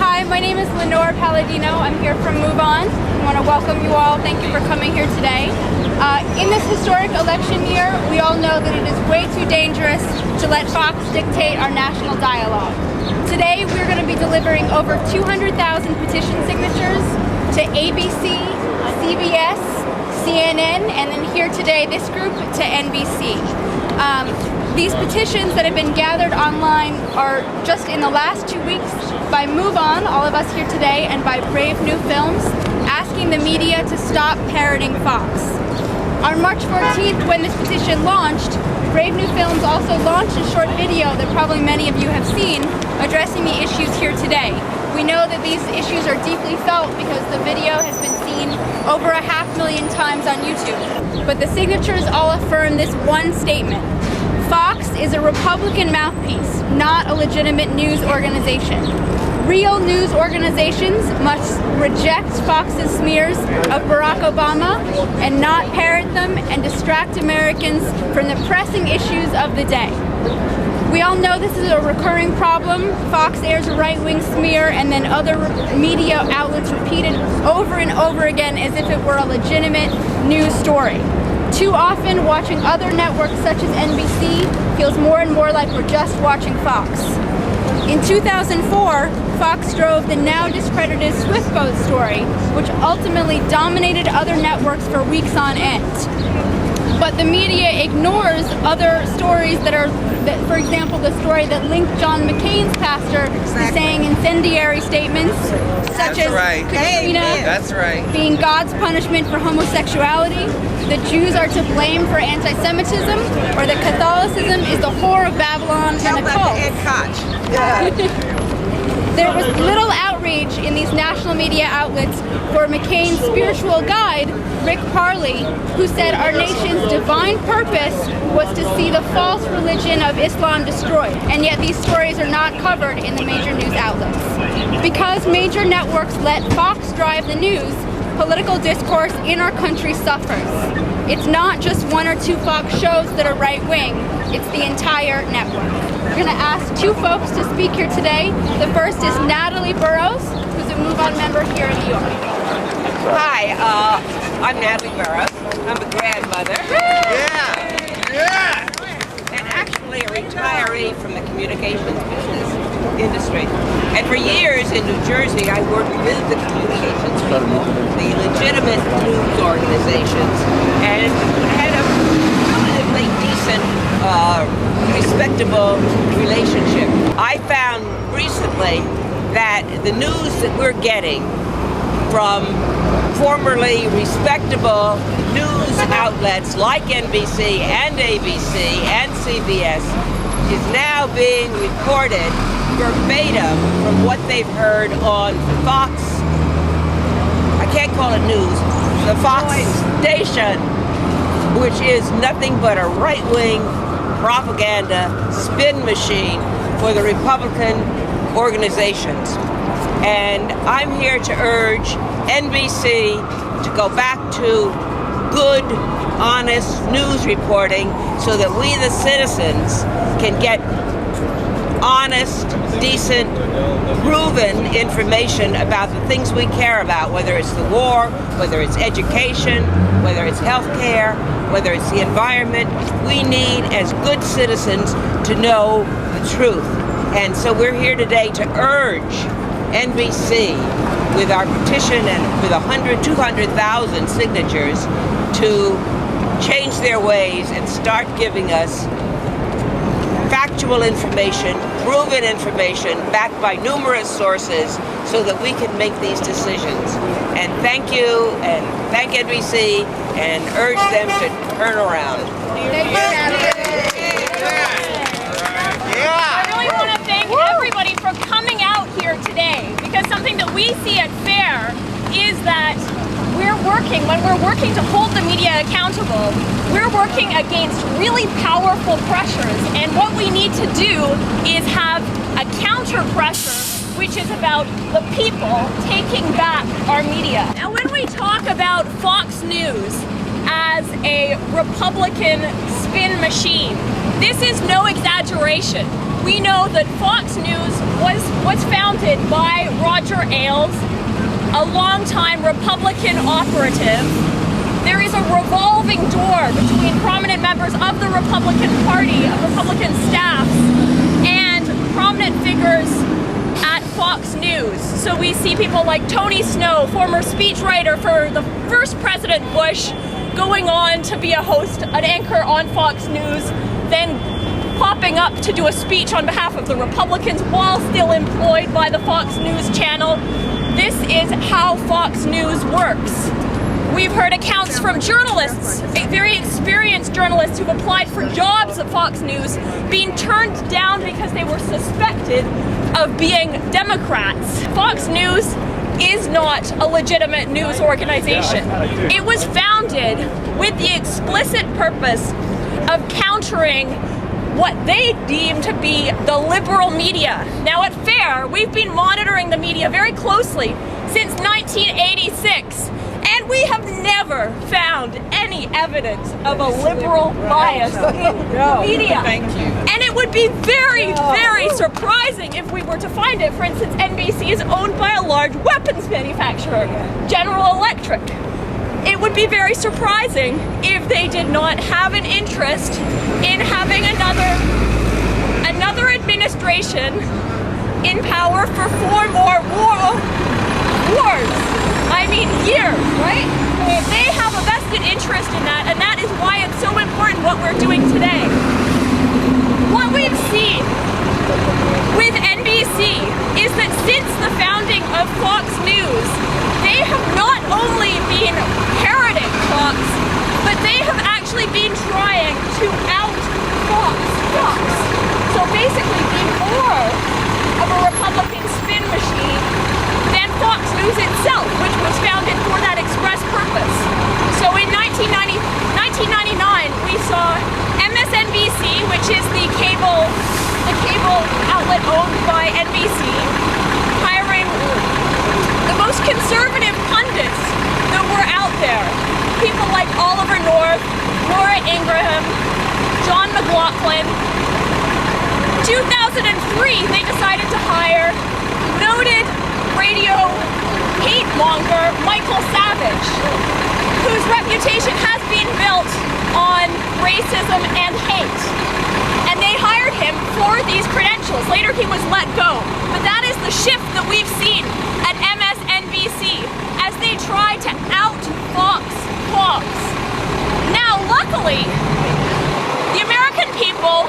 Hi, my name is Lenore Palladino. I'm here from MoveOn. I want to welcome you all. Thank you for coming here today. In this historic election year, we all know that it is way too dangerous to let Fox dictate our national dialogue. Today, we're going to be delivering over 200,000 petition signatures to ABC, CBS, CNN, and then here today, this group, to NBC. These petitions that have been gathered online are just in the last 2 weeks by MoveOn, all of us here today, and by Brave New Films, asking the media to stop parroting Fox. On March 14th, when this petition launched, Brave New Films also launched a short video that probably many of you have seen, addressing the issues here today. We know that these issues are deeply felt because the video has been seen over 500,000 times on YouTube. But the signatures all affirm this one statement: Fox is a Republican mouthpiece, not a legitimate news organization. Real news organizations must reject Fox's smears of Barack Obama and not parrot them and distract Americans from the pressing issues of the day. We all know this is a recurring problem. Fox airs a right-wing smear and then other media outlets repeat it over and over again as if it were a legitimate news story. Too often, watching other networks such as NBC feels more and more like we're just watching Fox. In 2004, Fox drove the now discredited Swift boat story, which ultimately dominated other networks for weeks on end. But the media ignores other stories for example, the story that linked John McCain's pastor to saying incendiary statements, such as Katrina being God's punishment for homosexuality, that Jews are to blame for anti-Semitism, or that Catholicism is the whore of Babylon and a cult. There was little outreach in these national media outlets for McCain's spiritual guide, Rick Parley, who said our nation's divine purpose was to see the false religion of Islam destroyed. And yet these stories are not covered in the major news outlets. Because major networks let Fox drive the news, political discourse in our country suffers. It's not just one or two Fox shows that are right-wing, it's the entire network. We're going to ask two folks to speak here today. The first is Natalie Burrows, who's a MoveOn member here in New York. Hi, I'm Natalie Burrows. I'm a grandmother. And actually a retiree from the communications business industry. And for years in New Jersey, I worked with the communications people, the legitimate news organizations, and had a relatively decent, respectable relationship. I found recently that the news that we're getting from formerly respectable news outlets like NBC and ABC and CBS is now being reported verbatim from what they've heard on Fox. I can't call it news. The Fox station, which is nothing but a right-wing propaganda spin machine for the Republican organizations. And I'm here to urge NBC to go back to good, honest news reporting so that we, the citizens, can get honest, decent, proven information about the things we care about, whether it's the war, whether it's education, whether it's healthcare, whether it's the environment. We need, as good citizens, to know the truth. And so we're here today to urge NBC, with our petition and with 200,000 signatures, to change their ways and start giving us factual information, proven information, backed by numerous sources, so that we can make these decisions. And thank you, and thank NBC, and urge them to turn around. Thank you. I really want to thank everybody for coming out here today, because something that we see at FAIR is that when we're working to hold the media accountable, we're working against really powerful pressures, and what we need to do is have a counter pressure, which is about the people taking back our media. Now, when we talk about Fox News as a Republican spin machine. This is no exaggeration. We know that Fox News was founded by Roger Ailes, a longtime Republican operative. There is a revolving door between prominent members of the Republican Party, of Republican staffs, and prominent figures at Fox News. So we see people like Tony Snow, former speechwriter for the first President Bush, going on to be a host, an anchor on Fox News, then popping up to do a speech on behalf of the Republicans while still employed by the Fox News channel. This is how Fox News works. We've heard accounts from journalists, very experienced journalists who've applied for jobs at Fox News, being turned down because they were suspected of being Democrats. Fox News is not a legitimate news organization. It was founded with the explicit purpose of countering what they deem to be the liberal media. Now at FAIR, we've been monitoring the media very closely since 1986, and we have never found any evidence of a liberal bias in the media. Thank you. And it would be very, very surprising if we were to find it. For instance, NBC is owned by a large weapons manufacturer, General Electric. It would be very surprising if they did not have an interest in having another administration in power for 4 more wars. I mean, years, right? They have a vested interest in that, and that is why it's so important what we're doing today. What we've seen with NBC is that since the founding of Fox News, they have not only been parroting Fox, but they have actually been trying to out-Fox Fox. So basically be more of a Republican spin machine than Fox News itself, which was founded for that express purpose. So in 1999, we saw MSNBC, which is the cable outlet owned by NBC, hiring the most conservative pundits that were out there. People like Oliver North, Laura Ingraham, John McLaughlin. 2003, they decided to hire noted radio hate monger Michael Savage, whose reputation has been built on racism and hate. And they hired him for these credentials. Later he was let go. But that is the shift that we've seen at MSNBC as they try to out-Fox Fox. Now, luckily, the American people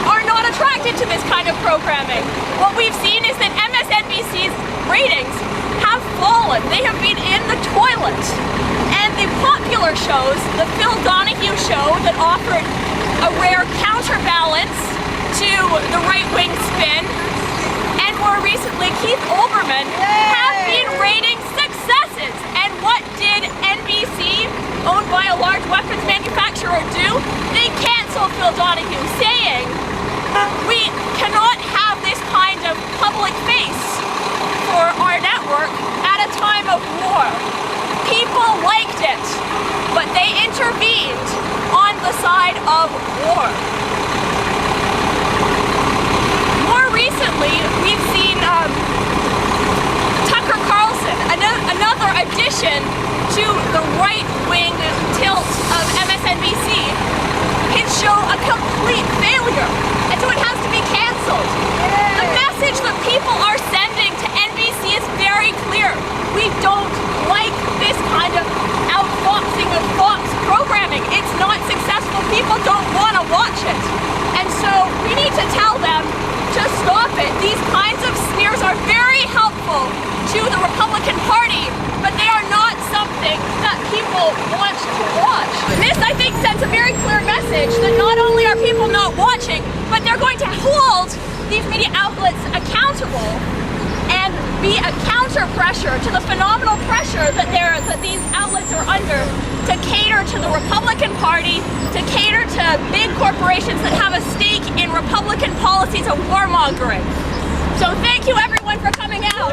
are not attracted to this kind of programming. What we've seen is that MSNBC's ratings have fallen. They have been in the toilet. And the popular shows, the Phil Donahue show that offered a rare counterbalance to the right-wing spin, and more recently Keith Olbermann, have been rating successes. And what did NBC, owned by a large weapons manufacturer, do? They canceled Phil Donahue, saying, we cannot have this kind of public face for our network at a time of war. People liked it, but they intervened on the side of war. More recently, we've seen Tucker Carlson, another addition to the right-wing tilt of MSNBC, his show a complete failure, and so it has to be canceled. The message that people are sending to NBC is very clear. We don't like this kind of outfoxing of Fox programming. It's not successful. People don't want to watch it. And so we need to tell them to stop it. These kinds of smears are very helpful to the Republican Party, but they are not something that people want to watch. This, I think, sends a very clear message that not only are people not watching, but they're going to hold these media outlets accountable and be a counter pressure to the phenomenal pressure that these outlets are under to cater to the Republican Party, to cater to big corporations that have a stake in Republican policies of warmongering. So thank you everyone for coming out.